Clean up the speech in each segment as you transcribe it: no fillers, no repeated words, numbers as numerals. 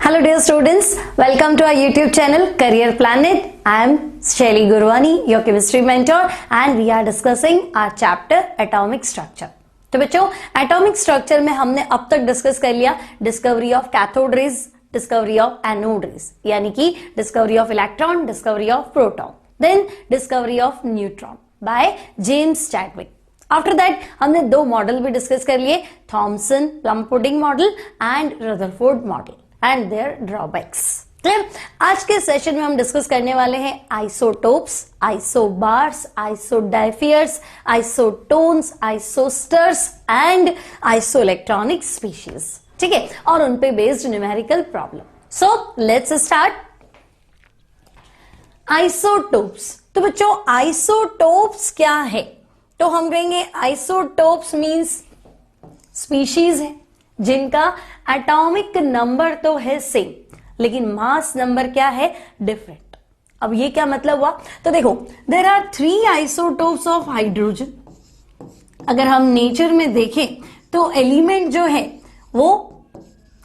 Hello dear students, welcome to our YouTube channel Career Planet. I am Shelly Gurwani, your chemistry mentor, and we are discussing our chapter Atomic Structure. तो बच्चों atomic structure में हमने अब तक discuss कर लिया discovery of cathode rays, discovery of anode rays, यानी कि discovery of electron, discovery of proton, then discovery of neutron by James Chadwick. After that हमने दो मॉडल भी डिस्कस कर लिए, Thomson plum pudding model and Rutherford model and their drawbacks. Clear? आज के session में हम डिस्कस करने वाले हैं isotopes, isobars, isodiaphers, isotones, isosteres and isoelectronic species. ठीक है, और उन पे based numerical problem. So let's start. Isotopes. तो बच्चों आइसोटोप्स क्या है? तो हम कहेंगे आइसोटोप्स मींस स्पीशीज है जिनका एटॉमिक नंबर तो है सेम लेकिन मास नंबर क्या है? डिफरेंट. अब ये क्या मतलब हुआ? तो देखो there are 3 isotopes of hydrogen. अगर हम नेचर में देखें तो एलिमेंट जो है वो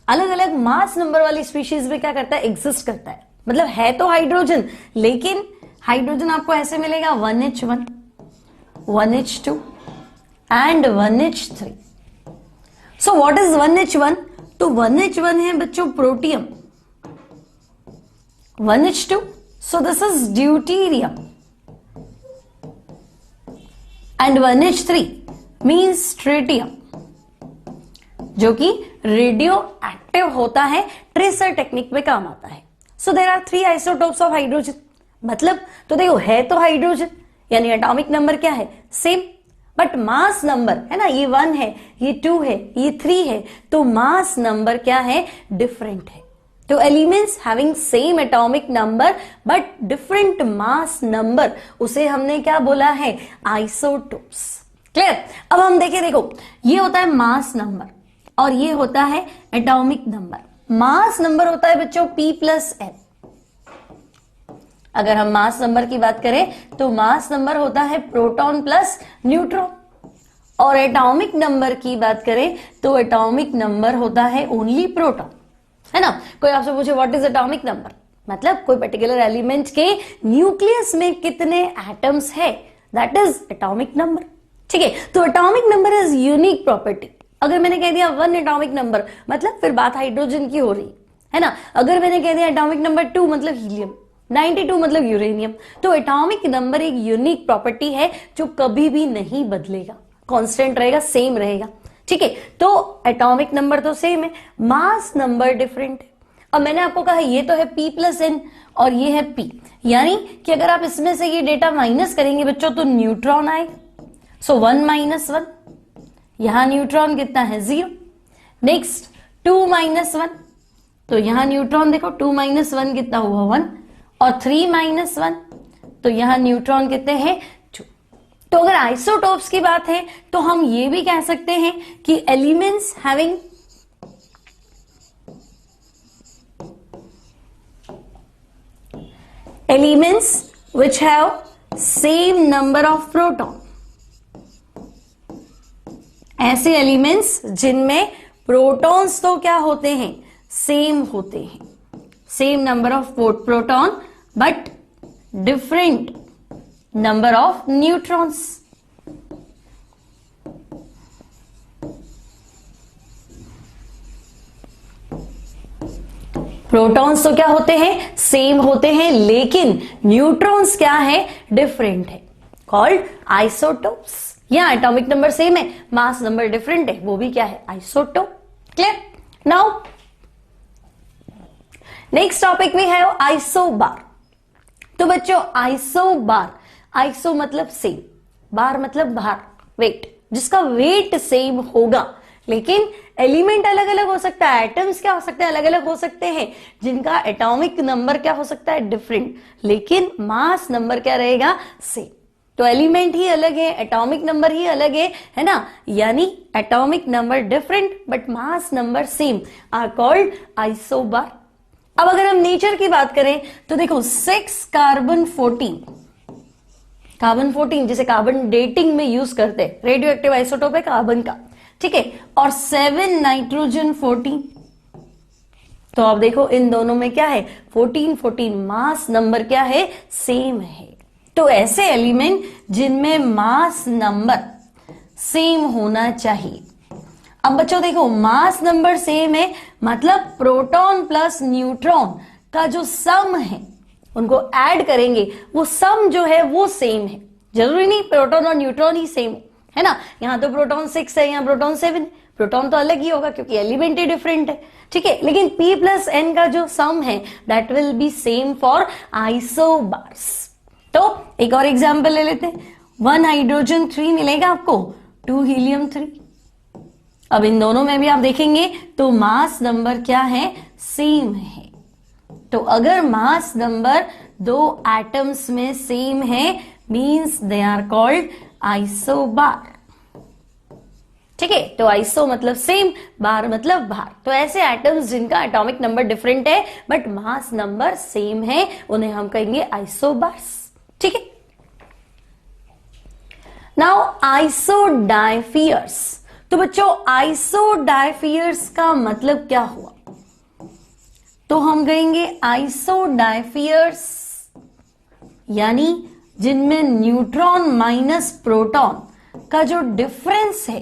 अलग अलग मास नंबर वाली स्पीशीज में क्या करता है? एग्जिस्ट करता है. मतलब है तो हाइड्रोजन, लेकिन हाइड्रोजन आपको ऐसे मिलेगा 1H1, 1H2 and 1H3. So what is 1H1? तो 1H1 है बच्चों protium. 1H2, so this is deuterium, and 1H3 means tritium, जो कि रेडियो एक्टिव होता है, ट्रेसर टेक्निक में काम आता है. So there are 3 isotopes of hydrogen. मतलब तो देखो है तो हाइड्रोजन, यानी एटॉमिक नंबर क्या है? सेम, बट मास नंबर है ना, ये 1 है, ये 2 है, ये 3 है, तो मास नंबर क्या है? डिफरेंट है. तो elements having same atomic number but different mass number, उसे हमने क्या बोला है? आइसोटोप्स. क्लियर? अब हम देखें, देखो ये होता है मास नंबर और ये होता है एटॉमिक नंबर. मास नंबर होता है बच्चों P+N. अगर हम मास नंबर की बात करें तो मास नंबर होता है प्रोटॉन प्लस न्यूट्रॉन, और एटॉमिक नंबर की बात करें तो एटॉमिक नंबर होता है ओनली प्रोटॉन. है ना? कोई आपसे पूछे व्हाट इज एटॉमिक नंबर, मतलब कोई पर्टिकुलर एलिमेंट के न्यूक्लियस में कितने एटम्स है, दैट इज एटॉमिक नंबर. ठीक है, तो atomic number is unique property. अगर मैंने कह दिया 1 एटॉमिक नंबर मतलब फिर बात हाइड्रोजन की हो रही है ना. अगर मैंने कह दिया एटॉमिक नंबर 2 मतलब हीलियम, 92 मतलब यूरेनियम. तो एटॉमिक नंबर एक यूनिक प्रॉपर्टी है जो कभी भी नहीं बदलेगा, कांस्टेंट रहेगा, सेम रहेगा. ठीक है, तो एटॉमिक नंबर तो सेम है, मास नंबर डिफरेंट है. अब मैंने आपको कहा ये तो है P+N और ये है P, यानी कि अगर आप इसमें से ये डेटा माइनस करेंगे बच्चों तो न्यूट्रॉन आएगा. सो 1 - 1, यहां न्यूट्रॉन कितना है? 0. नेक्स्ट 2 - 1, तो यहां न्यूट्रॉन देखो 2 - 1 कितना हुआ? 1. और 3 - 1, तो यहां न्यूट्रॉन कितने हैं? 2. तो अगर आइसोटोप्स की बात है तो हम ये भी कह सकते हैं कि elements having elements which have same number of proton, ऐसे एलिमेंट्स जिनमें प्रोटॉन्स तो क्या होते हैं? सेम होते हैं, same number of proton but different number of neutrons. Protons तो क्या होते हैं? सेम होते हैं, लेकिन न्यूट्रॉन्स क्या है? डिफरेंट है, कॉल्ड आइसोटोप्स. या एटॉमिक नंबर सेम है, मास नंबर डिफरेंट है, वो भी क्या है? Isotope. Clear? Now next topic we have isobar. तो बच्चों आइसोबार, आइसो मतलब सेम, बार मतलब भार, वेट, जिसका वेट सेम होगा लेकिन एलिमेंट अलग अलग हो सकता है, एटम्स क्या हो सकते हैं? अलग अलग हो सकते हैं, जिनका एटॉमिक नंबर क्या हो सकता है? डिफरेंट, लेकिन मास नंबर क्या रहेगा? सेम. तो एलिमेंट ही अलग है, एटॉमिक नंबर ही अलग है ना, यानी atomic number different but mass number same are called isobar. अब अगर हम नेचर की बात करें तो देखो 6 कार्बन 14, कार्बन 14 जिसे कार्बन डेटिंग में यूज करते हैं, रेडियो एक्टिव आइसोटोप है कार्बन का. ठीक है, और 7 नाइट्रोजन 14, तो आप देखो इन दोनों में क्या है, 14 14, मास नंबर क्या है, सेम है। तो ऐसे एलिमेंट जिनमें मास नंबर सेम होना चाहिए। अब बच्चों देखो मास नंबर सेम है मतलब प्रोटॉन प्लस न्यूट्रॉन का जो सम है उनको ऐड करेंगे, वो सम जो है वो सेम है। जरूरी नहीं प्रोटॉन और न्यूट्रॉन ही सेम है ना, यहां तो प्रोटॉन 6 है, यहां प्रोटॉन 7 है, प्रोटॉन तो अलग ही होगा क्योंकि एलिमेंट ही डिफरेंट है, ठीक है। लेकिन P प्लस N का जो सम है that will be same for isobars. तो एक और एग्जांपल ले लेते हैं, 1 हाइड्रोजन 3 मिलेगा आपको, 2 हीलियम 3। अब इन दोनों में भी आप देखेंगे तो मास नंबर क्या है, सेम है। तो अगर मास नंबर दो एटम्स में सेम है means they are called isobar, ठीक है। तो आइसो मतलब सेम, बार मतलब बार। तो ऐसे एटम्स जिनका एटॉमिक नंबर डिफरेंट है बट मास नंबर सेम है उन्हें हम कहेंगे आइसोबार्स, ठीक है। नाउ आइसोडाइफियर्स। तो बच्चों आइसोडाइफियर्स का मतलब क्या हुआ, तो हम कहेंगे आइसोडाइफियर्स यानी जिनमें न्यूट्रॉन माइनस प्रोटॉन का जो डिफरेंस है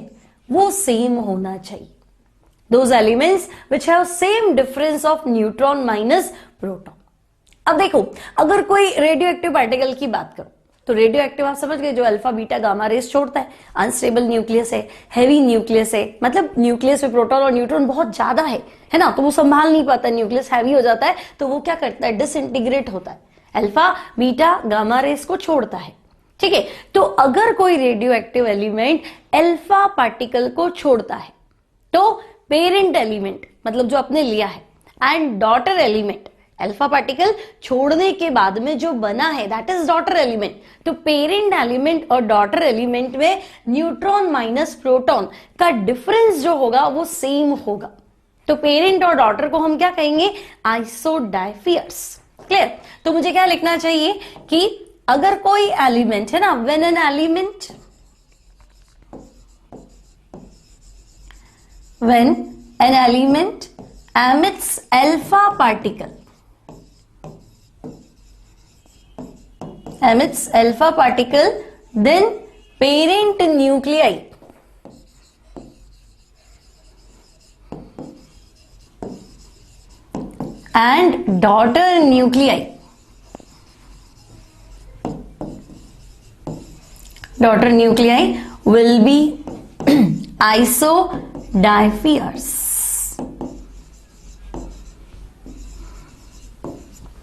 वो सेम होना चाहिए। Those elements which have same difference of neutron minus proton. अब देखो अगर कोई रेडियो एक्टिव पार्टिकल की बात करो तो रेडियो एक्टिव आप समझ गए, जो अल्फा बीटा गामा रेस छोड़ता है, अनस्टेबल न्यूक्लियस है, हैवी न्यूक्लियस है, मतलब न्यूक्लियस में प्रोटॉन और न्यूट्रॉन बहुत ज्यादा है ना, तो वो संभाल नहीं पाता, न्यूक्लियस हैवी हो जाता है, तो वो क्या करता है, डिसइंटीग्रेट होता है, अल्फा बीटा गामा रेस को छोड़ता है, ठीक है। तो अगर कोई radio active element alpha particle को छोड़ता है तो पेरेंट एलिमेंट मतलब जो आपने लिया है and daughter element alpha particle छोड़ने के बाद में जो बना है दैट इज डॉटर एलिमेंट। तो पेरेंट एलिमेंट और डॉटर एलिमेंट में न्यूट्रॉन माइनस प्रोटॉन का डिफरेंस जो होगा वो सेम होगा। तो पेरेंट और डॉटर को हम क्या कहेंगे, आइसोडाइफियर्स। क्लियर। तो मुझे क्या लिखना चाहिए कि अगर कोई एलिमेंट है ना, when an element emits alpha particle, then parent nuclei and daughter nuclei will be isodiaphyrs.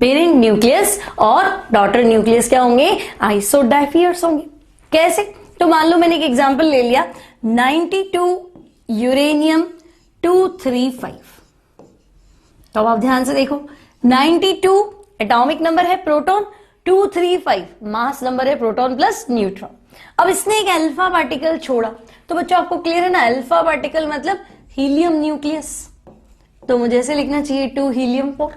Parent nucleus और डॉटर न्यूक्लियस क्या होंगे, आइसोडाइफियर्स होंगे। कैसे, तो मान लो मैंने एक एग्जांपल ले लिया 92 यूरेनियम 235। तो अब आप ध्यान से देखो 92 एटॉमिक नंबर है प्रोटॉन, 235 मास नंबर है प्रोटॉन प्लस न्यूट्रॉन। अब इसने एक अल्फा पार्टिकल छोड़ा, तो बच्चों आपको क्लियर है ना, अल्फा पार्टिकल मतलब हीलियम न्यूक्लियस, तो मुझे ऐसे लिखना चाहिए 2 हीलियम 4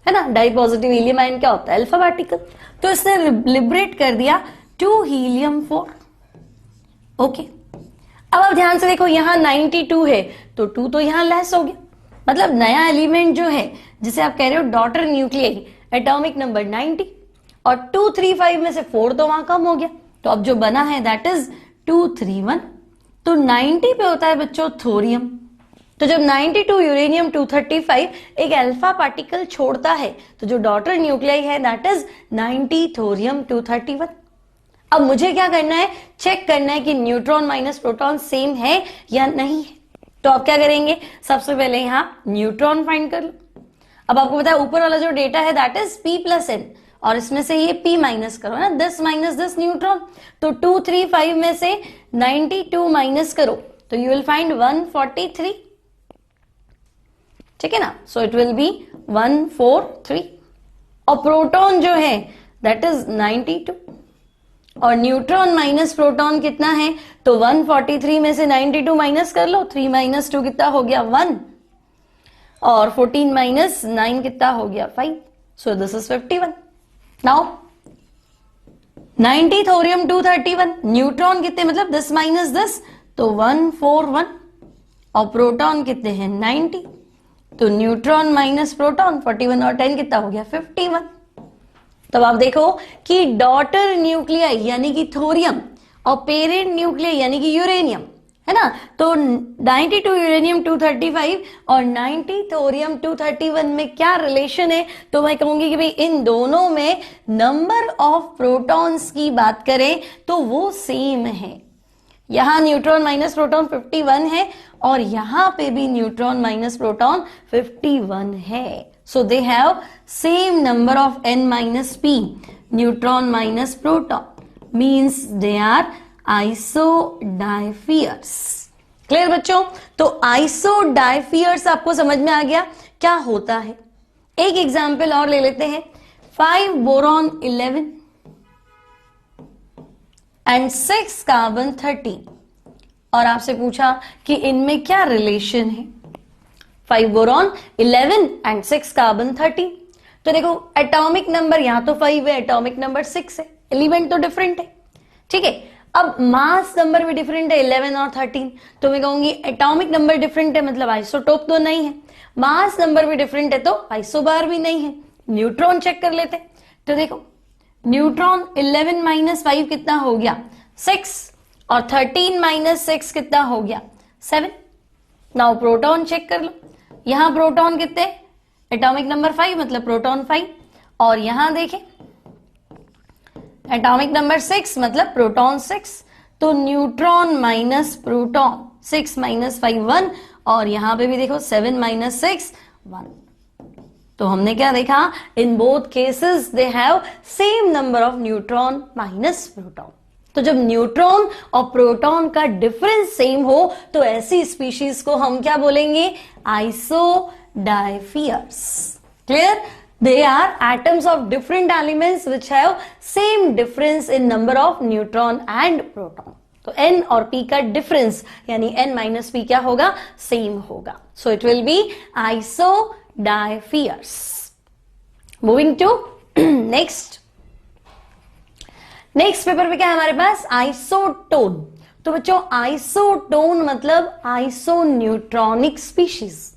है ना, डाई पॉजिटिव हीलियम आयन क्या होता है, अल्फा पार्टिकल। तो इसने लिबरेट कर दिया 2 हीलियम 4। ओके, अब आप ध्यान से देखो यहां 92 है तो 2 तो यहां लेस हो गया, मतलब नया एलिमेंट जो है जिसे आप कह रहे हो डॉटर न्यूक्लियाई, एटॉमिक नंबर 90 और 235 में से 4 तो वहां कम हो गया, तो अब जो बना है दैट इज 231। तो 90 पे होता है बच्चों थोरियम। तो जब 92 यूरेनियम 235 एक अल्फा पार्टिकल छोड़ता है तो जो डॉटर न्यूक्लियाई है दैट इज 90 थोरियम 231। अब मुझे क्या करना है, चेक करना है कि न्यूट्रॉन माइनस प्रोटॉन सेम है या नहीं है। तो आप क्या करेंगे, सबसे पहले यहां न्यूट्रॉन फाइंड कर लो। अब आपको पता है ऊपर वाला जो डेटा है that is P plus N और इसमें से ये P माइनस करो ना, 10 माइनस 10 न्यूट्रॉन। तो 235 में से 92 माइनस करो तो यू विल फाइंड 143, ठीक है ना। सो इट विल बी 143 और प्रोटॉन जो है दैट इज 92 और न्यूट्रॉन माइनस प्रोटॉन कितना है, तो 143 में से 92 माइनस कर लो, 3 माइनस 2 कितना हो गया 1 और 14 माइनस 9 कितना हो गया 5। सो this is 51। Now 90 thorium 231, neutron कितने मतलब 10 माइनस 10 तो 141 और प्रोटॉन कितने हैं 90 तो न्यूट्रॉन माइनस प्रोटॉन 41 और 10 कितना हो गया 51। तब आप देखो कि डॉटर न्यूक्लियाई यानी कि थोरियम और पेरेंट न्यूक्लियाई यानी कि यूरेनियम है ना, तो 92 यूरेनियम 235 और 90 थोरियम 231 में क्या रिलेशन है, तो मैं कहूंगी कि भाई इन दोनों में नंबर ऑफ प्रोटॉन्स की बात करें तो वो सेम है। यहां न्यूट्रॉन माइनस प्रोटॉन 51 है और यहां पे भी न्यूट्रॉन माइनस प्रोटॉन 51 है। So they have same number of n minus p neutron minus proton means they are isodiaphers. Clear बच्चों? तो आइसोडाइफियर्स आपको समझ में आ गया क्या होता है। एक एग्जाम्पल और ले लेते हैं, 5 बोरॉन 11 एंड 6 कार्बन 13 और आपसे पूछा कि इनमें क्या रिलेशन है। 5 बोरॉन 11 एंड 6 कार्बन 13, तो देखो एटॉमिक नंबर यहां तो 5 है, एटॉमिक नंबर 6 है, एलिमेंट तो डिफरेंट है, ठीक है। अब मास नंबर भी डिफरेंट है 11 और 13, तो मैं कहूंगी एटॉमिक नंबर डिफरेंट है मतलब आइसोटोप तो नहीं है, मास नंबर भी डिफरेंट है तो आइसोबार भी नहीं है। न्यूट्रॉन चेक कर लेते, तो देखो न्यूट्रॉन 11 माइनस 5 कितना हो गया 6 और 13 माइनस 6 कितना हो गया 7। नाउ प्रोटॉन चेक कर लो, यहां प्रोटॉन कितने, एटॉमिक नंबर 5 मतलब प्रोटॉन 5 और यहां देखें एटॉमिक नंबर 6 मतलब प्रोटॉन 6, तो न्यूट्रॉन माइनस प्रोटॉन 6 माइनस 5 1 और यहां पे भी देखो 7 माइनस 6 1। तो हमने क्या देखा, in both cases they have same number of neutron minus proton. तो जब न्यूट्रॉन और प्रोटॉन का डिफरेंस सेम हो तो ऐसी स्पीशीज को हम क्या बोलेंगे, आइसोडाइफियर्स। Clear? They are atoms of different elements which have same difference in number of neutron and proton. तो n और p का difference यानी n minus p क्या होगा, same होगा. So it will be isodiaphyrs. Moving to next. Next paper पे क्या है हमारे पास, आइसोटोन। तो बच्चों आइसोटोन मतलब isoneutronic species.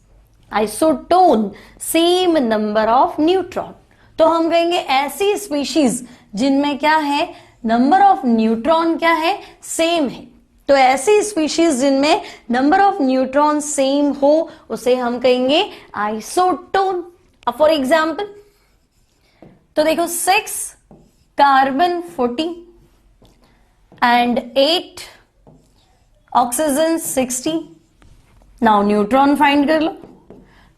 Isotone same number of neutron, तो हम कहेंगे ऐसी स्पीशीज जिनमें क्या है, नंबर ऑफ न्यूट्रॉन क्या है, सेम है। तो ऐसी स्पीशीज जिनमें नंबर ऑफ न्यूट्रॉन सेम हो उसे हम कहेंगे आइसोटोन। अब फॉर एग्जाम्पल तो देखो 6 carbon 40 and 8 oxygen 60। Now neutron find कर लो,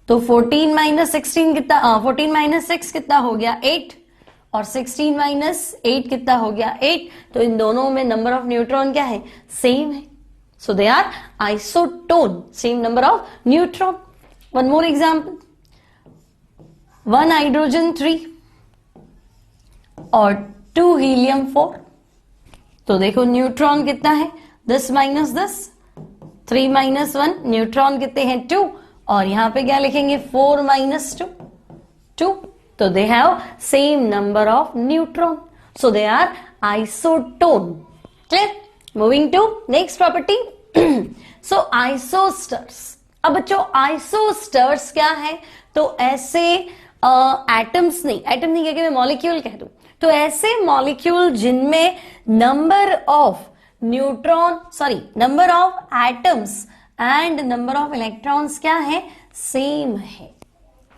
तो 14 माइनस 16 कितना, 14 माइनस 6 कितना हो गया 8 और 16 माइनस 8 कितना हो गया 8। तो इन दोनों में नंबर ऑफ न्यूट्रॉन क्या है, सेम है। So they are isotone, same number of neutron. One more example, 1 hydrogen 3 और 2 हीलियम 4। तो देखो न्यूट्रॉन कितना है 10 माइनस 10, 3 माइनस 1, न्यूट्रॉन कितने हैं 2 और यहां पे क्या लिखेंगे 4 माइनस 2, 2। तो they have same number of neutron, so they are isotone. Clear? Moving to next property, so isosteres. अब बच्चों आइसोस्टर्स क्या है, तो ऐसे एटम्स नहीं, एटम नहीं कह के मैं मॉलिक्यूल कह दूं, तो ऐसे मॉलिक्यूल जिनमें number of neutron number of atoms and number of electrons क्या है, सेम है।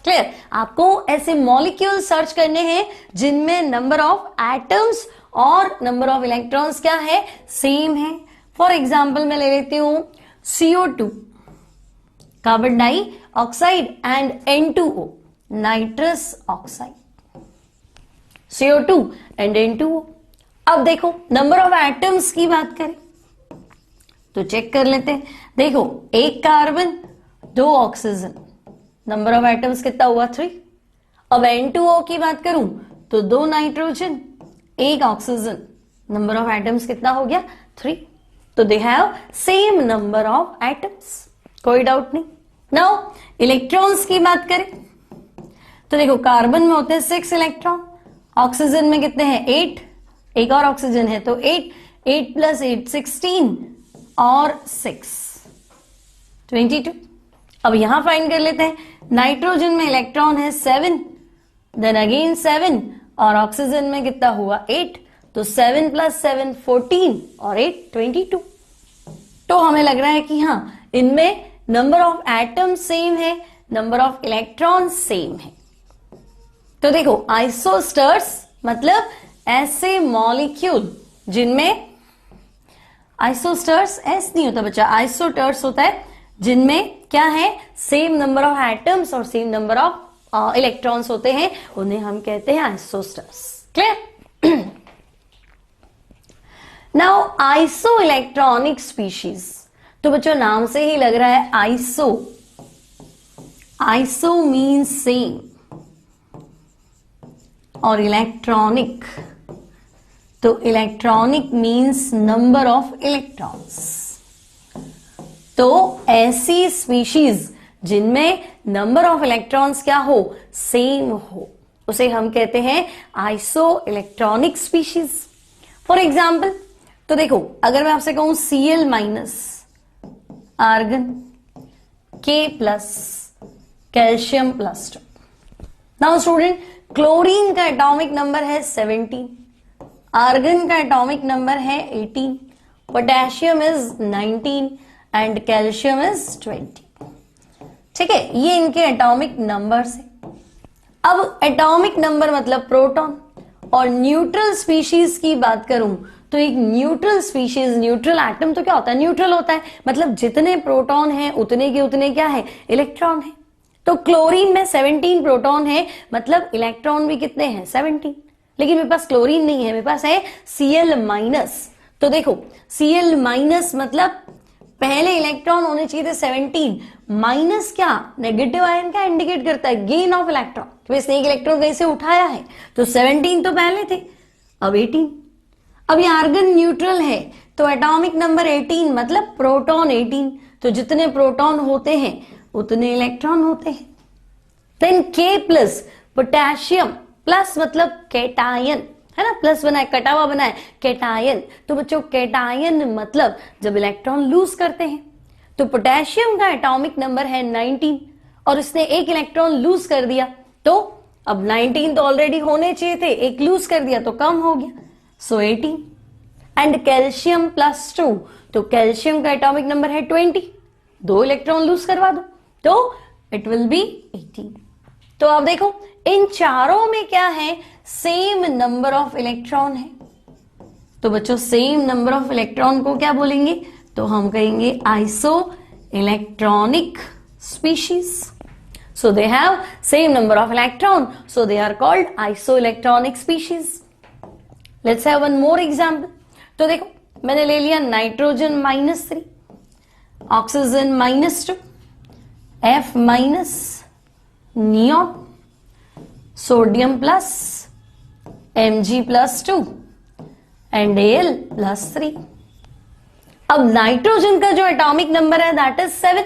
क्लियर? आपको ऐसे मॉलिक्यूल सर्च करने हैं जिनमें नंबर ऑफ एटम्स और नंबर ऑफ इलेक्ट्रॉन्स क्या है, सेम है। फॉर एग्जाम्पल मैं ले लेती हूं CO2 carbon dioxide and N2O nitrous oxide, CO2 and N2O। अब देखो नंबर ऑफ एटम्स की बात करें तो चेक कर लेते हैं। देखो 1 carbon 2 oxygen, number of atoms कितना हुआ 3। अब N2O की बात करूं तो 2 nitrogen 1 oxygen, number of atoms कितना हो गया 3। तो they have same number of atoms, कोई डाउट नहीं। नाउ इलेक्ट्रॉन्स की बात करें तो देखो कार्बन में होते हैं 6 इलेक्ट्रॉन, ऑक्सीजन में कितने हैं 8, एक और ऑक्सीजन है तो 8, 8 प्लस 8 16 और 6 22। अब यहां फाइंड कर लेते हैं। नाइट्रोजन में इलेक्ट्रॉन है 7, देन अगेन 7, और ऑक्सीजन में कितना हुआ 8, तो 7 + 7 14 और 8 22। तो हमें लग रहा है कि हाँ, इनमें नंबर ऑफ एटम सेम है, नंबर ऑफ इलेक्ट्रॉन सेम है। तो देखो आइसोस्टर्स मतलब ऐसे मॉलिक्यूल जिनमें, आइसोस्टर्स एस नहीं होता बच्चा, आइसोटर्स होता है जिनमें क्या है, सेम नंबर ऑफ एटम्स और सेम नंबर ऑफ इलेक्ट्रॉन्स होते हैं, उन्हें हम कहते हैं isosteres. Clear? Now iso electronic species, तो बच्चों नाम से ही लग रहा है आइसो, आइसो मीन्स सेम, और इलेक्ट्रॉनिक, तो electronic means number of electrons. तो ऐसी स्पीशीज जिनमें नंबर ऑफ इलेक्ट्रॉन्स क्या हो, सेम हो, उसे हम कहते हैं iso electronic species. For example, तो देखो अगर मैं आपसे कहूं Cl- argon, K+, calcium +2। Now student, chlorine का एटॉमिक नंबर है 17, आर्गन का एटॉमिक नंबर है 18, potassium is 19 and calcium is 20। ठीक है, ये इनके एटॉमिक नंबर्स है। अब एटॉमिक नंबर मतलब प्रोटॉन, और न्यूट्रल स्पीशीज की बात करूं तो एक न्यूट्रल स्पीशीज, न्यूट्रल एटम तो क्या होता है, न्यूट्रल होता है, मतलब जितने प्रोटॉन हैं उतने के उतने क्या है, इलेक्ट्रॉन है। तो क्लोरीन में 17 प्रोटॉन है, मतलब इलेक्ट्रॉन भी कितने हैं, 17। लेकिन मेरे पास क्लोरीन नहीं है, मेरे पास है Cl-। तो देखो Cl- मतलब पहले इलेक्ट्रॉन होने चाहिए थे 17, माइनस क्या, नेगेटिव आयन क्या इंडिकेट करता है, गेन ऑफ इलेक्ट्रॉन, तो इसने एक इलेक्ट्रॉन कहीं से उठाया है, तो 17 तो पहले थे, अब 18। अब ये आर्गन न्यूट्रल है, तो एटॉमिक नंबर 18 मतलब प्रोटॉन 18, तो जितने प्रोटॉन होते हैं उतने इलेक्ट्रॉन होते हैं। देन K+, पोटेशियम, प्लस मतलब कैटायन, है ना, प्लस बना है, कटा हुआ बना है, कैटायन। तो बच्चों कैटायन मतलब जब इलेक्ट्रॉन लूज करते हैं। तो पोटेशियम का एटॉमिक नंबर है 19 और इसने एक इलेक्ट्रॉन लूज कर दिया, तो अब 19 तो ऑलरेडी होने चाहिए थे, एक लूज कर दिया तो कम हो गया, सो 18। एंड कैल्शियम +2, तो कैल्शियम का एटॉमिक नंबर है 20, 2 इलेक्ट्रॉन लूज करवा दो तो इट विल बी 18। तो अब देखो इन चारों में क्या है, सेम नंबर ऑफ इलेक्ट्रॉन है। तो बच्चों सेम नंबर ऑफ इलेक्ट्रॉन को क्या बोलेंगे, तो हम कहेंगे iso electronic species. So they have same number of electron, so they are called iso electronic species. Let's have one more example. तो देखो मैंने ले लिया nitrogen -3, oxygen -2, F-, neon, sodium plus, Mg+2 and Al+3। अब nitrogen का जो atomic number है that is 7,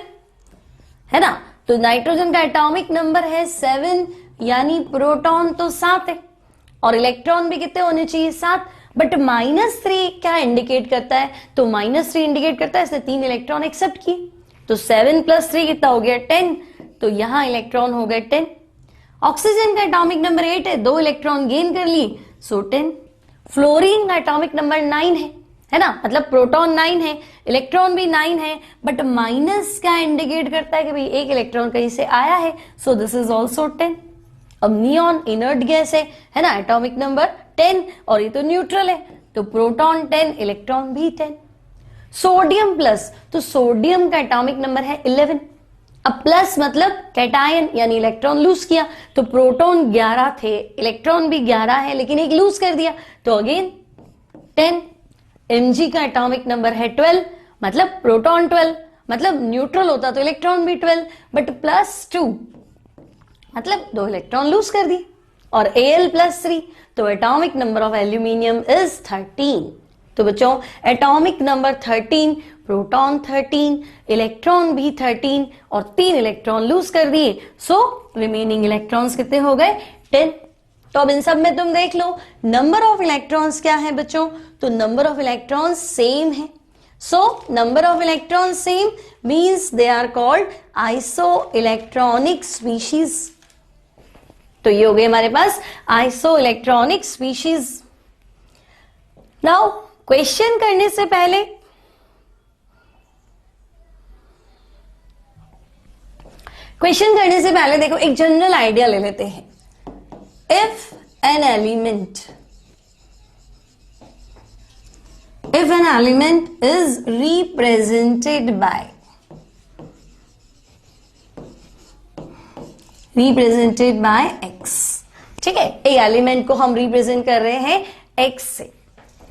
है ना। तो नाइट्रोजन का एटॉमिक नंबर है 7, यानी प्रोटॉन तो 7 है और इलेक्ट्रॉन भी कितने होने चाहिए, 7। बट -3 क्या इंडिकेट करता है, तो -3 इंडिकेट करता है इसने 3 इलेक्ट्रॉन एक्सेप्ट किए, तो 7 + 3 कितना हो गया, 10। तो यहां इलेक्ट्रॉन हो गए 10। ऑक्सीजन का एटॉमिक नंबर 8 है, 2 इलेक्ट्रॉन गेन कर लिए, सो 10। फ्लोरीन का एटॉमिक नंबर 9 है ना, मतलब प्रोटॉन 9 है, इलेक्ट्रॉन भी 9 है, बट माइनस क्या इंडिकेट करता है कि भाई एक इलेक्ट्रॉन कहीं से आया है, सो दिस इज ऑल्सो 10। अब नियॉन इनर्ट गैस है ना, एटॉमिक नंबर 10 और ये तो न्यूट्रल है, तो प्रोटॉन 10, इलेक्ट्रॉन भी 10। सोडियम प्लस, तो सोडियम का एटॉमिक नंबर है 11। अब प्लस मतलब कैटायन यानी इलेक्ट्रॉन लूज किया, तो प्रोटॉन 11 थे, इलेक्ट्रॉन भी 11 है, लेकिन एक लूज कर दिया, तो अगेन 10। Mg का एटॉमिक नंबर है 12, मतलब प्रोटॉन 12, मतलब न्यूट्रल होता तो इलेक्ट्रॉन भी 12, बट +2 मतलब 2 इलेक्ट्रॉन लूज कर दिए। और Al+3, तो atomic number of aluminium is 13। तो बच्चों एटॉमिक नंबर 13, प्रोटॉन 13, इलेक्ट्रॉन भी 13 और 3 इलेक्ट्रॉन लूज कर दिए, सो रिमेनिंग इलेक्ट्रॉन्स कितने हो गए, 10। तो अब इन सब में तुम देख लो नंबर ऑफ इलेक्ट्रॉन्स क्या है बच्चों, तो नंबर ऑफ इलेक्ट्रॉन्स सेम है, So number of electrons same means they are called isoelectronic species. तो ये हो गए हमारे पास isoelectronic species. Now क्वेश्चन करने से पहले देखो एक जनरल आइडिया ले लेते हैं. If an element is represented by x, ठीक है, एक एलिमेंट को हम रिप्रेजेंट कर रहे हैं x से,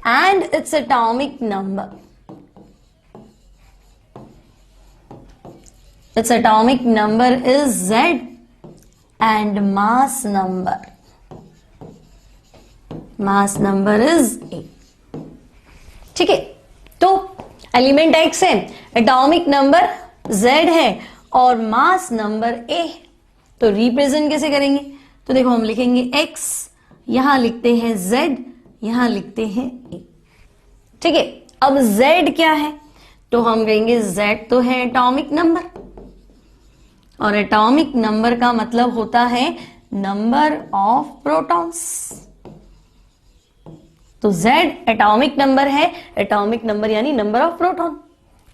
and its atomic number is z and mass number is a. ठीक है, तो एलिमेंट x है, एटॉमिक नंबर z है और मास नंबर a. तो रिप्रेजेंट कैसे करेंगे? तो देखो हम लिखेंगे x, यहां लिखते हैं z, यहां लिखते हैं a. ठीक है, अब z क्या है? तो हम कहेंगे z तो है एटॉमिक नंबर, और एटॉमिक नंबर का मतलब होता है नंबर ऑफ प्रोटॉन्स. तो Z एटॉमिक नंबर है, एटॉमिक नंबर यानी नंबर ऑफ प्रोटॉन.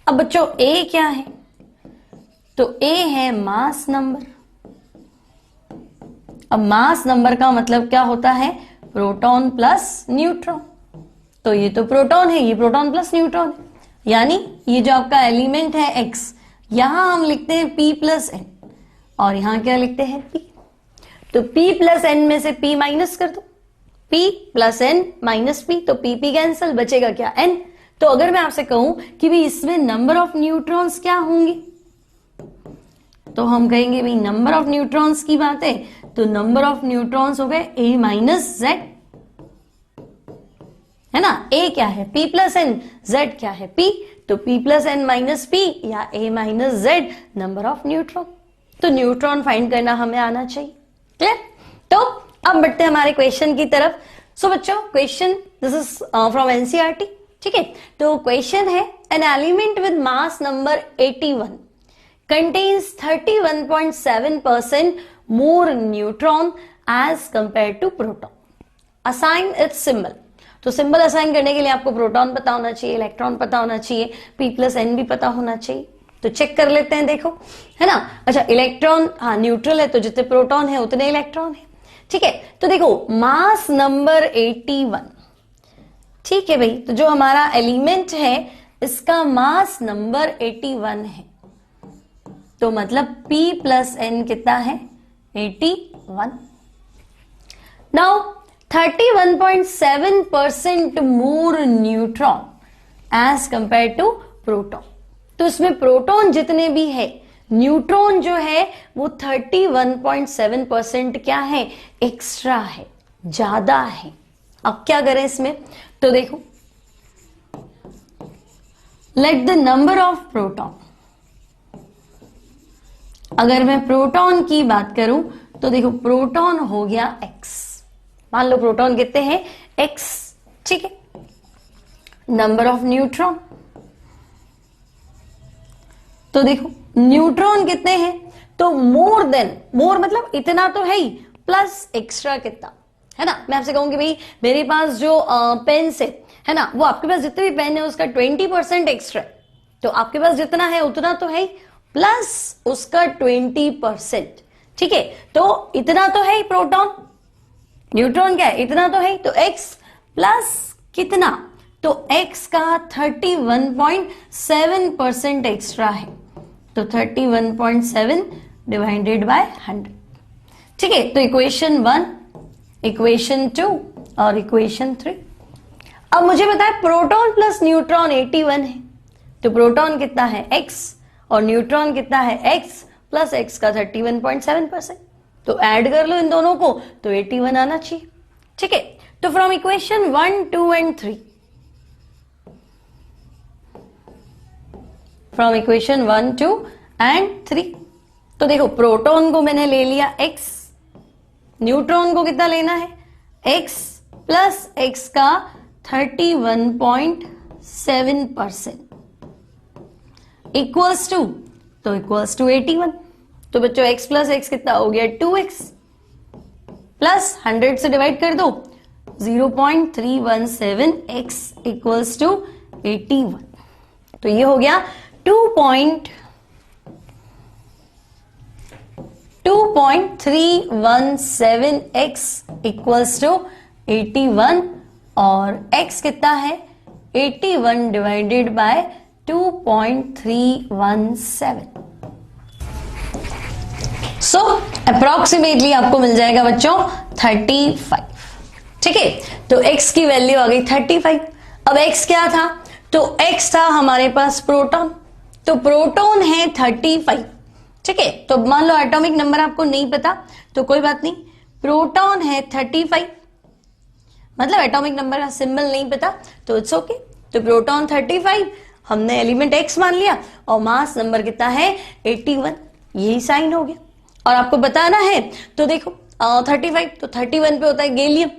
अब बच्चों A क्या है? तो A है मास नंबर. अब मास नंबर का मतलब क्या होता है? Proton plus neutron. तो ये तो प्रोटॉन है, ये प्रोटॉन प्लस न्यूट्रॉन है, यानी ये जो आपका एलिमेंट है X, यहां हम लिखते हैं P प्लस N, और यहां क्या लिखते हैं P. तो P प्लस N में से P माइनस कर दो, P plus N minus P, तो P कैंसल, बचेगा क्या? N. तो अगर मैं आपसे कहूं कि भाई इसमें नंबर ऑफ न्यूट्रॉन्स क्या होंगे, तो हम कहेंगे भाई नंबर ऑफ न्यूट्रॉन्स की बात है, तो नंबर ऑफ न्यूट्रॉन्स हो गए A माइनस Z, है ना. A क्या है? P प्लस N, Z क्या है? P. तो P plus N minus P या A minus Z number of neutron. तो न्यूट्रॉन फाइंड करना हमें आना चाहिए. क्लियर? तो अब बढ़ते हैं हमारे क्वेश्चन की तरफ. सो बच्चों question this is from NCERT. ठीक है, तो क्वेश्चन है an element with mass number 81 contains 31.7% more neutron as compare to proton. Assign its symbol. तो सिंबल असाइन करने के लिए आपको प्रोटॉन पता होना चाहिए, इलेक्ट्रॉन पता होना चाहिए, P प्लस N भी पता होना चाहिए. तो चेक कर लेते हैं, देखो है ना. अच्छा, इलेक्ट्रॉन हाँ न्यूट्रल है, तो जितने प्रोटॉन है उतने इलेक्ट्रॉन है. ठीक है, तो देखो मास नंबर 81. ठीक है भाई, तो जो हमारा एलिमेंट है इसका मास नंबर 81 है, तो मतलब P प्लस N कितना है? 81. Now 31.7% more neutron as compare to proton. तो इसमें प्रोटॉन जितने भी है, न्यूट्रॉन जो है वो 31.7% क्या है? एक्स्ट्रा है, ज्यादा है. अब क्या करें इसमें? तो देखो late the number of proton. अगर मैं प्रोटॉन की बात करूं तो देखो प्रोटॉन हो गया X. मान लो प्रोटॉन कितने हैं? X. ठीक है, नंबर ऑफ न्यूट्रॉन. तो देखो न्यूट्रॉन कितने हैं? तो मोर देन, मोर मतलब इतना तो है ही, प्लस एक्स्ट्रा कितना है ना. मैं आपसे कहूंगी भाई मेरे पास जो पेन है ना, वो आपके पास जितने भी पेन है उसका 20% एक्स्ट्रा, तो आपके पास जितना है उतना तो है ही, प्लस उसका 20%. ठीक है, तो इतना तो है ही प्रोटॉन. न्यूट्रॉन क्या है? इतना तो है ही, तो X प्लस कितना? तो X का 31.7% एक्स्ट्रा है, तो 31.7 डिवाइडेड बाय 100. ठीक है, तो इक्वेशन 1, इक्वेशन 2 और इक्वेशन 3. अब मुझे बताए प्रोटॉन प्लस न्यूट्रॉन 81 है, तो प्रोटॉन कितना है? X, और न्यूट्रॉन कितना है? X प्लस X का 31.7%. तो ऐड कर लो इन दोनों को, तो 81 आना चाहिए. ठीक है, तो from equation 1, 2 and 3, from equation 1, 2 and 3, तो देखो प्रोटॉन को मैंने ले लिया X, न्यूट्रॉन को कितना लेना है? X प्लस X का 31.7%. इक्वल्स टू, तो इक्वल्स टू 81। तो बच्चों x प्लस एक्स कितना हो गया 2x, प्लस 100 से डिवाइड कर दो 0.317x इक्वल्स टू 81। तो ये हो गया 2.317x इक्वल्स टू 81 और x कितना है 81 डिवाइडेड बाय 2.317। सो अप्रोक्सीमेटली आपको मिल जाएगा बच्चों 35। ठीक है, तो x की वैल्यू आ गई 35। अब x क्या था, तो x था हमारे पास प्रोटॉन, तो प्रोटॉन है 35। ठीक है, तो मान लो एटॉमिक नंबर आपको नहीं पता तो कोई बात नहीं, प्रोटॉन है 35, मतलब एटॉमिक नंबर का सिंबल नहीं पता तो इट्स ओके। तो प्रोटॉन 35, हमने एलिमेंट x मान लिया और मास नंबर कितना है 81, यही साइन हो गया। और आपको बताना है तो देखो 35 तो 31 पे होता है गैलियम,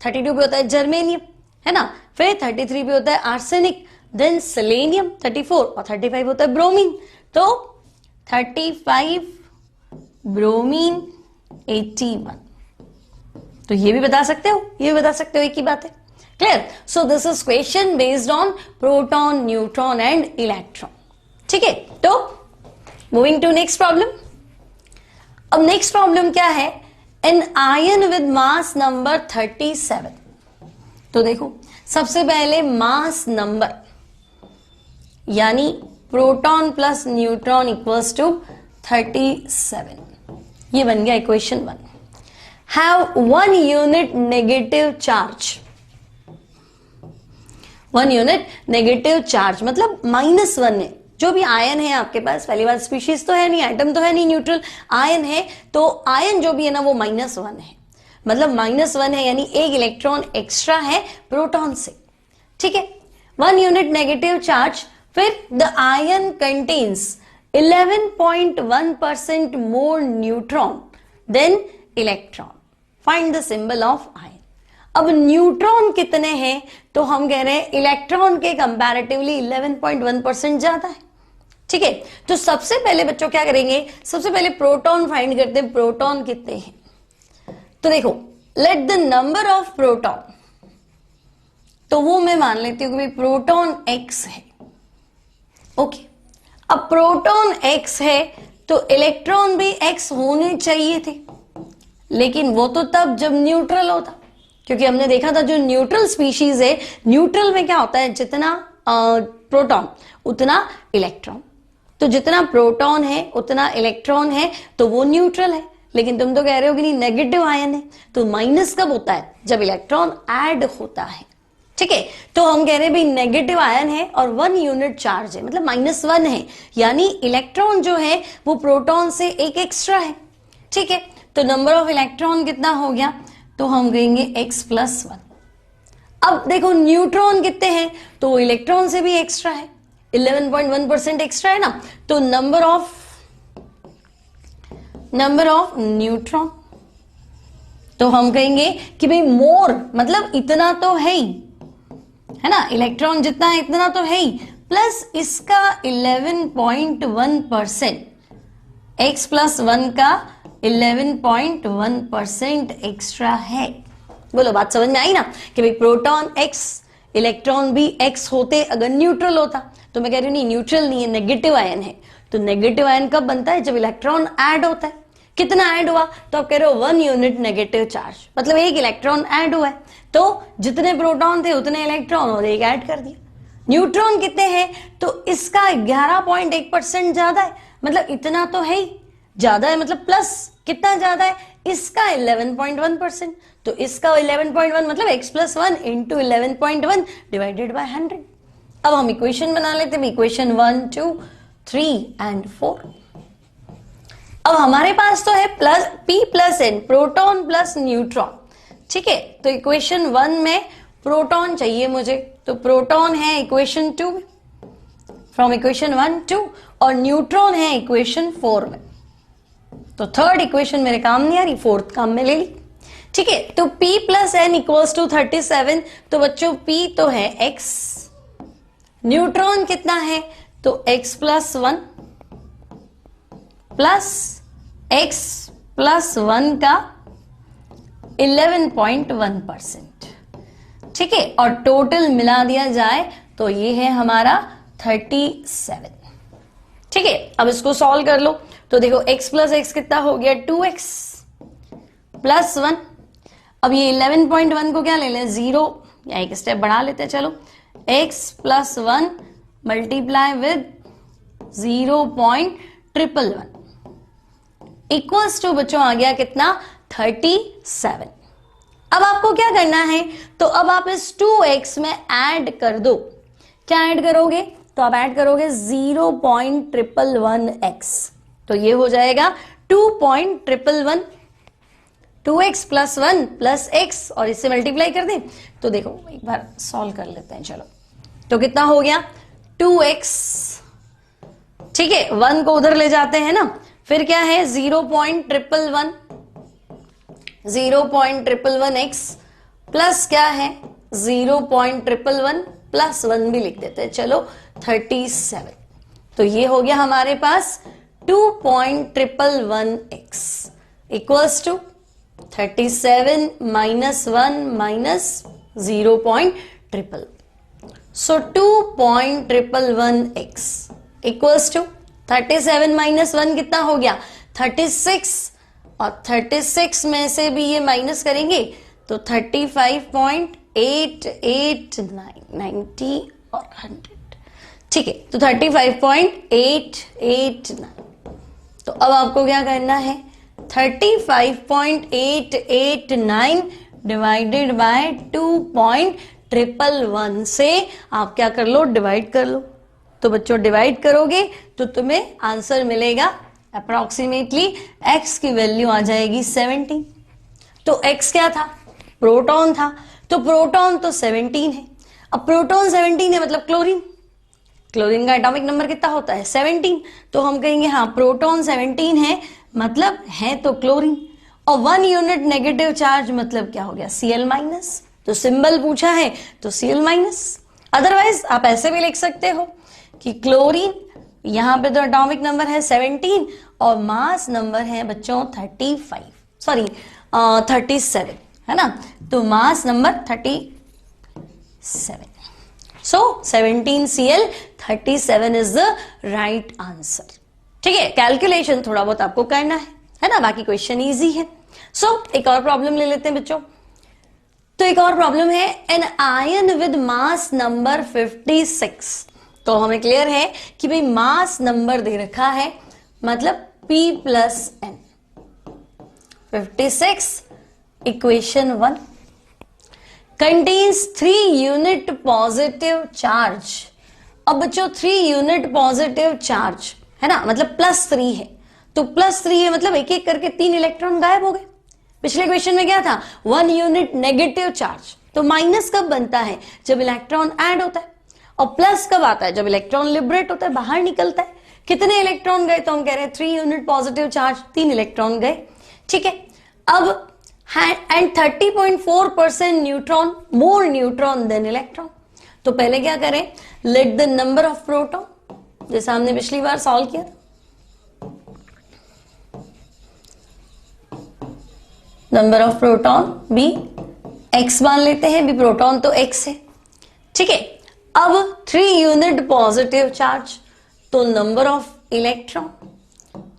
32 पे होता है जर्मेनियम, है ना, फिर 33 पे होता है आर्सेनिक, देन सेलेनियम 34 और 35 होता है ब्रोमीन। तो 35 ब्रोमीन 81, तो ये भी बता सकते हो, ये भी बता सकते हो, एक ही बात है। Clear? So this is question based on proton, neutron and electron. ठीक है, तो मूविंग टू नेक्स्ट प्रॉब्लम। अब नेक्स्ट प्रॉब्लम क्या है, an ion with mass number 37। तो देखो सबसे पहले मास नंबर यानी proton plus neutron equals to 37, ये बन गया equation 1। Have 1 unit negative charge, 1 unit negative charge मतलब -1 है। जो भी आयन है आपके पास, पहली बात स्पीशीज तो है नहीं, एटम तो है नहीं, न्यूट्रल आयन है, तो आयन जो भी है ना वो -1 है, मतलब -1 है, यानी एक इलेक्ट्रॉन एक्स्ट्रा है प्रोटॉन से। ठीक है, 1 यूनिट नेगेटिव चार्ज, फिर the ion contains 11.1% more neutron than electron, find the symbol of ion. अब न्यूट्रॉन कितने हैं, तो हम कह रहे हैं इलेक्ट्रॉन के कंपैरेटिवली 11.1% ज्यादा है। ठीक है, तो सबसे पहले बच्चों क्या करेंगे, सबसे पहले प्रोटॉन फाइंड करते हैं, प्रोटॉन कितने हैं। तो देखो late the number of proton, तो वो मैं मान लेती हूं कि भाई प्रोटॉन x है। ओके, अब प्रोटॉन x है तो इलेक्ट्रॉन भी x होने चाहिए थे, लेकिन वो तो तब जब न्यूट्रल होता, क्योंकि हमने देखा था जो न्यूट्रल स्पीशीज है, न्यूट्रल में क्या होता है, जितना प्रोटॉन उतना इलेक्ट्रॉन, तो जितना प्रोटॉन है उतना इलेक्ट्रॉन है, तो वो न्यूट्रल है। लेकिन तुम तो कह रहे हो कि नहीं नेगेटिव आयन है, तो माइनस कब होता है, जब इलेक्ट्रॉन ऐड होता है। ठीक है, तो हम कह रहे हैं भाई नेगेटिव आयन है और 1 यूनिट चार्ज है, मतलब -1 है, यानी इलेक्ट्रॉन जो है वो प्रोटॉन से एक एक्स्ट्रा है। ठीक है, तो नंबर ऑफ इलेक्ट्रॉन कितना हो गया, तो हम कहेंगे x+1। अब देखो न्यूट्रॉन कितने हैं, तो इलेक्ट्रॉन से भी एक्स्ट्रा है, 11.1% एक्स्ट्रा है ना, तो नंबर ऑफ न्यूट्रॉन, तो हम कहेंगे कि भाई मोर मतलब इतना तो है ही, है ना, इलेक्ट्रॉन जितना है इतना तो है ही, प्लस इसका 11.1%, x+1 का 11.1% एक्स्ट्रा है। बोलो बात समझ में आई ना, कि भाई प्रोटॉन x, इलेक्ट्रॉन भी x होते अगर न्यूट्रल होता, तो मैं कह रही हूं नहीं न्यूट्रल नहीं है, नेगेटिव आयन है। तो नेगेटिव आयन कब बनता है, जब इलेक्ट्रॉन ऐड होता है। कितना ऐड हुआ, तो आप कह रहे हो 1 यूनिट नेगेटिव चार्ज, मतलब एक इलेक्ट्रॉन ऐड हुआ है, तो जितने प्रोटॉन थे उतने इलेक्ट्रॉन और एक ऐड कर दिया। न्यूट्रॉन कितने हैं, तो इसका 11.1% ज्यादा है, मतलब इतना तो है ही, ज्यादा है मतलब प्लस कितना ज्यादा है, इसका 11.1%, तो इसका 11.1 मतलब x+1 इंटू 11.1 डिवाइडेड बाय 100। अब हम इक्वेशन बना लेते हैं, इक्वेशन 1, 2, 3 एंड 4। अब हमारे पास तो है plus p+n, proton plus neutron. ठीक है, तो इक्वेशन 1 में प्रोटॉन चाहिए मुझे, तो प्रोटॉन है इक्वेशन 2 में, फ्रॉम इक्वेशन 1, 2, और न्यूट्रॉन है इक्वेशन 4 में। तो थर्ड इक्वेशन मेरे काम नहीं आ रही, फोर्थ काम में ले ली। ठीक है, तो p+n इक्वल्स टू 37, तो बच्चों p तो है x, न्यूट्रॉन कितना है, तो x plus 1 plus x plus 1 का 11.1%, ठीक है। और टोटल मिला दिया जाए तो ये है हमारा 37, ठीक है। अब इसको सॉल्व कर लो तो देखो x प्लस एक्स कितना हो गया 2x प्लस 1। अब ये 11.1 को क्या ले लें 0 या एक स्टेप बढ़ा लेते हैं, चलो x plus 1 multiply with 0.111 equals to बच्चों आ गया कितना 37। अब आपको क्या करना है, तो अब आप इस 2x में ऐड कर दो। क्या ऐड करोगे, तो आप ऐड करोगे 0.111x, तो ये हो जाएगा 2.111 2x प्लस 1 प्लस x और इससे मल्टीप्लाई कर दें तो देखो एक बार सॉल्व कर लेते हैं, चलो तो कितना हो गया 2x, ठीक है। 1 को उधर ले जाते हैं ना, फिर क्या है 0.111x प्लस क्या है 0.111 प्लस 1 भी लिख देते हैं, चलो 37। तो ये हो गया हमारे पास 2.111x equals to 37 minus 1 minus 0.111, so 2.111x equals to 37 minus 1 कितना हो गया 36, और 36 में से भी ये माइनस करेंगे तो 35.889 90 और 100, ठीक है। तो 35.889, तो अब आपको क्या करना है 35.889 डिवाइडेड बाय 2.111 से आप क्या कर लो डिवाइड कर लो। तो बच्चों डिवाइड करोगे तो तुम्हें आंसर मिलेगा अप्रोक्सीमेटली x की वैल्यू आ जाएगी 17। तो x क्या था प्रोटॉन था, तो प्रोटॉन तो 17 है। अब प्रोटॉन 17 है मतलब क्लोरीन, क्लोरीन का एटॉमिक नंबर कितना होता है 17, तो हम कहेंगे हाँ प्रोटॉन 17 है मतलब है तो क्लोरीन। और 1 यूनिट नेगेटिव चार्ज मतलब क्या हो गया Cl माइनस, तो सिंबल पूछा है तो Cl माइनस। अदरवाइज आप ऐसे भी लिख सकते हो कि क्लोरीन यहां पे तो एटॉमिक नंबर है 17 और मास नंबर है बच्चों 37 है ना, तो मास number 37, so 17Cl 37 is the right answer, ठीक है। कैलकुलेशन थोड़ा बहुत आपको करना है ना, बाकी क्वेश्चन इजी है। सो एक और प्रॉब्लम ले लेते हैं बच्चों। तो एक और प्रॉब्लम है an ion with mass number 56। तो हमें क्लियर है कि भाई मास नंबर दे रखा है मतलब P plus N 56 equation 1 contains 3 unit positive charge. अब बच्चों 3 यूनिट पॉजिटिव चार्ज है ना, मतलब +3 है, तो +3 है मतलब एक एक करके 3 इलेक्ट्रॉन गायब हो गए। पिछले क्वेश्चन में क्या था 1 यूनिट नेगेटिव चार्ज, तो माइनस कब बनता है जब इलेक्ट्रॉन ऐड होता है, और प्लस कब आता है जब इलेक्ट्रॉन लिबरेट होता है बाहर निकलता है। कितने इलेक्ट्रॉन गए, तो हम कह रहे हैं 3 यूनिट पॉजिटिव चार्ज 3 इलेक्ट्रॉन गए, ठीक है। अब and 30.4% neutron, more neutron than electron. तो पहले क्या करें let the number of proton, जैसा हमने पिछली बार सॉल्व किया, number of proton be x मान लेते हैं, भी प्रोटॉन तो x है, ठीक है। अब 3 यूनिट पॉजिटिव चार्ज तो नंबर ऑफ इलेक्ट्रॉन,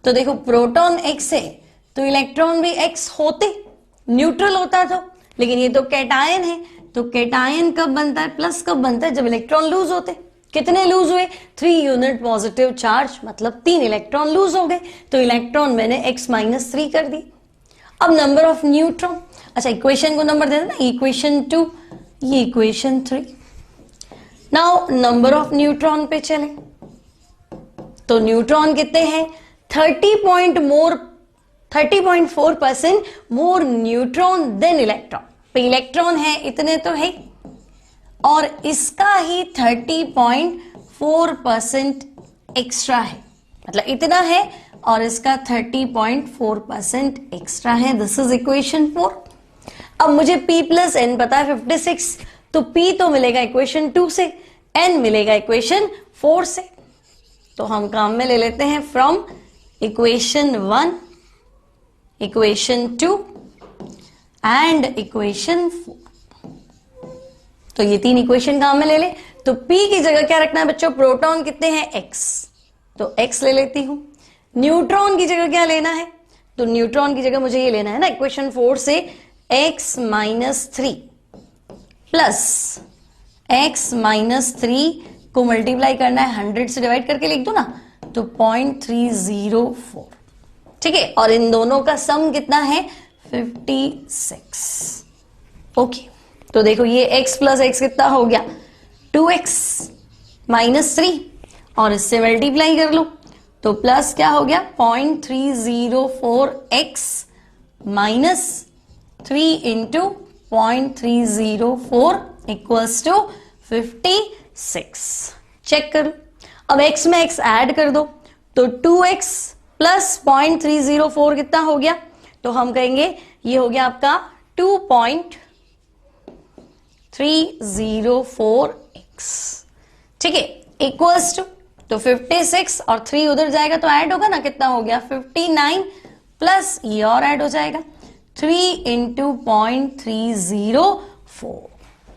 तो देखो प्रोटॉन x है तो इलेक्ट्रॉन भी x होते, न्यूट्रल होता तो, लेकिन ये तो कैटायन है, तो कैटायन कब बनता है प्लस कब बनता है जब इलेक्ट्रॉन लूज होते। कितने लूज हुए 3 यूनिट पॉजिटिव चार्ज मतलब 3 इलेक्ट्रॉन लूज हो गए, तो इलेक्ट्रॉन मैंने x-3 कर दी। अब नंबर ऑफ न्यूट्रॉन, अच्छा इक्वेशन को नंबर दे देना, इक्वेशन 2 ये equation 3। Now number of neutron पे चले तो न्यूट्रॉन कितने हैं 30.4% मोर न्यूट्रॉन देन इलेक्ट्रॉन, पे इलेक्ट्रॉन है इतने तो है, और इसका ही 30.4% एक्स्ट्रा है, मतलब इतना है और इसका 30.4% एक्स्ट्रा है। This is equation 4। अब मुझे P प्लस N पता है 56, तो P तो मिलेगा इक्वेशन 2 से, N मिलेगा इक्वेशन 4 से, तो हम काम में ले लेते हैं from equation 1, equation 2 and equation 4। तो ये 3 इक्वेशन काम में ले ले। तो P की जगह क्या रखना है बच्चों? प्रोटॉन कितने हैं? X, तो X ले लेती हूं। न्यूट्रॉन की जगह क्या लेना है? तो न्यूट्रॉन की जगह मुझे ये लेना है ना, इक्वेशन 4 से x minus 3 plus x minus 3 को मल्टीप्लाई करना है 100 से, डिवाइड करके लिख दो ना, तो 0.304। ठीक है, और इन दोनों का सम कितना है? 56। ओके, तो देखो ये x प्लस x कितना हो गया? 2x माइनस 3, और इससे मल्टीप्लाई कर लो तो प्लस क्या हो गया? 0.304x minus 3 into 0.304 equals to 56। Check करो, अब x में x ऐड कर दो तो 2x प्लस 0.304 कितना हो गया? तो हम कहेंगे ये हो गया आपका 2.304x। ठीक है, इक्वल्स टू, तो 56 और 3 उधर जाएगा तो ऐड होगा ना, कितना हो गया? 59 प्लस ये और ऐड हो जाएगा 3 इंटू 0.304।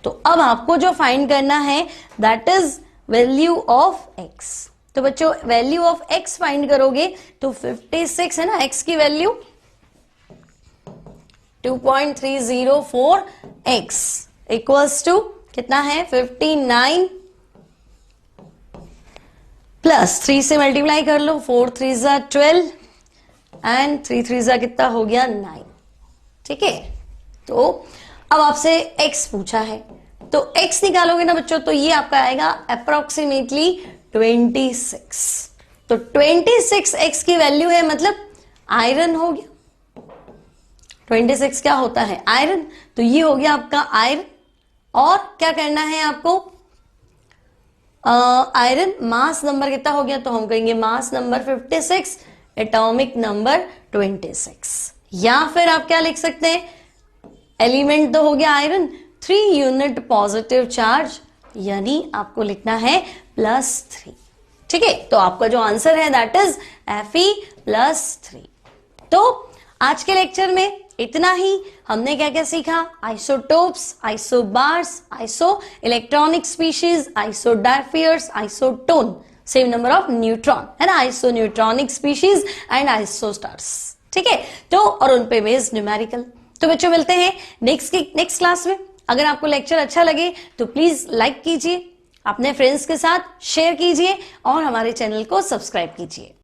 तो अब आपको जो फाइंड करना है that is value of x। तो बच्चों वैल्यू ऑफ x फाइंड करोगे तो 56 है ना x की वैल्यू, 2.304x इक्वल्स टू कितना है? 59 प्लस 3 से मल्टीप्लाई कर लो, 4 3 जा 12 एंड 3 3 जा कितना हो गया? 9। ठीक है, तो अब आपसे x पूछा है तो x निकालोगे ना बच्चों, तो ये आपका आएगा अप्रोक्सीमेटली 26। तो 26 x की वैल्यू है, मतलब आयरन हो गया। 26 क्या होता है? आयरन। तो ये हो गया आपका आयरन। और क्या करना है आपको? आयरन मास नंबर कितना हो गया? तो हम कहेंगे मास नंबर 56, एटॉमिक नंबर 26। या फिर आप क्या लिख सकते हैं? एलिमेंट तो हो गया आयरन, 3 यूनिट पॉजिटिव चार्ज, यानी आपको लिखना है +3। ठीक है, तो आपका जो आंसर है दैट इज Fe+3। तो आज के लेक्चर में इतना ही। हमने क्या क्या सीखा? Isotopes, isobars, iso electronic species, isodiaphers, isotone, same number of neutron, है ना, iso neutronic species and isosteres. ठीक है, तो और उन पे बेस्ड न्यूमेरिकल। तो बच्चों मिलते हैं नेक्स्ट क्लास में। अगर आपको लेक्चर अच्छा लगे तो प्लीज लाइक कीजिए, अपने फ्रेंड्स के साथ शेयर कीजिए और हमारे चैनल को सब्सक्राइब कीजिए।